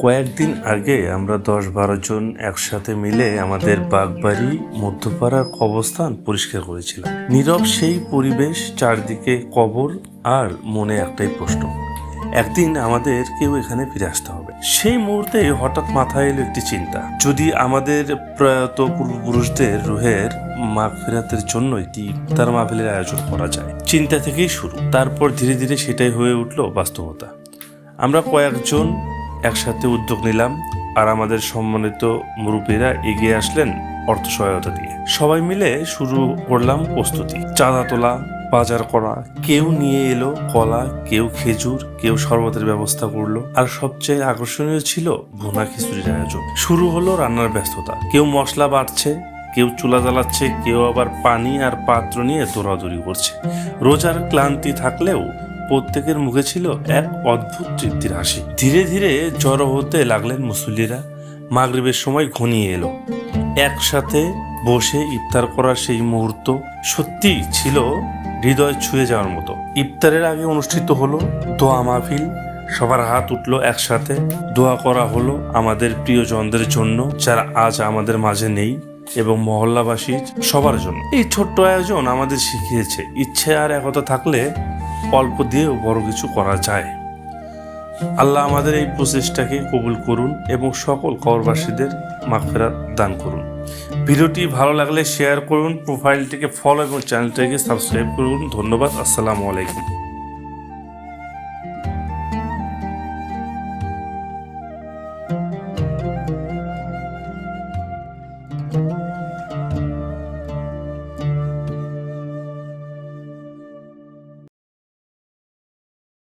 কয়েকদিন আগে আমরা 10-12 জন একসাথে মিলে আমাদের বাগবাড়ি মধ্যপাড়ার কবরস্থান পরিষ্কার করেছিলাম। নীরব সেই পরিবেশ, চারদিকে কবর, আর মনে একটাই প্রশ্ন, একদিন আমাদের কেউ এখানে ফিরে আসতে হবে। সেই মুহূর্তে হঠাৎ মাথায় এলো একটি চিন্তা, যদি আমাদের প্রয়াত পূর্বপুরুষদের রুহের মাগফিরাতের জন্য একটি ইফতার মাহফিলের আয়োজন করা যায়। চিন্তা থেকেই শুরু, তারপর ধীরে ধীরে সেটাই হয়ে উঠলো বাস্তবতা। আমরা কয়েকজন একসাথে উদ্যোগ নিলাম, আর আমাদের সম্মানিত মুরব্বীরা এগিয়ে আসলেন অর্থ সহায়তা দিয়ে। সবাই মিলে শুরু করলাম প্রস্তুতি, চাঁদা তোলা, বাজার করা। কেউ নিয়ে এলো কলা, কেউ খেজুর, কেউ শরবতের ব্যবস্থা করলো, আর সবচেয়ে আকর্ষণীয় ছিল ভুনা খিচুড়ির আয়োজন। শুরু হলো রান্নার ব্যস্ততা, কেউ মশলা বাটছে, কেউ চুলা জ্বালাচ্ছে, কেউ আবার পানি আর পাত্র নিয়ে দৌড়াদৌড়ি করছে। রোজার ক্লান্তি থাকলেও প্রত্যেকের মুখে ছিল এক অদ্ভুত তৃপ্তির হাসি। ধীরে ধীরে জড়ো হতে লাগলেন মুসল্লিরা। মাগরিবের সময় ঘনিয়ে এলো। একসাথে বসে ইফতার করার সেই মুহূর্ত সত্যি ছিল হৃদয় ছুঁয়ে যাওয়ার মতো। ইফতারের আগে অনুষ্ঠিত হলো দোয়া মাহফিল। সবার হাত উঠলো একসাথে, দোয়া করা হলো আমাদের প্রিয়জনদের জন্য যারা আজ আমাদের মাঝে নেই, এবং মহল্লাবাসী সবার জন্য। এই ছোট্ট আয়োজন আমাদের শিখিয়েছে, ইচ্ছে আর একতা থাকলে অল্প দিয়েও বড় কিছু করা যায়। আল্লাহ আমাদের এই প্রচেষ্টাকে কবুল করুন এবং সকল কবরবাসীদের মাগফিরাত দান করুন। ভিডিওটি ভালো লাগলে শেয়ার করুন, প্রোফাইলটিকে ফলো এবং চ্যানেলটিকে সাবস্ক্রাইব করুন। ধন্যবাদ। আসসালামু আলাইকুম।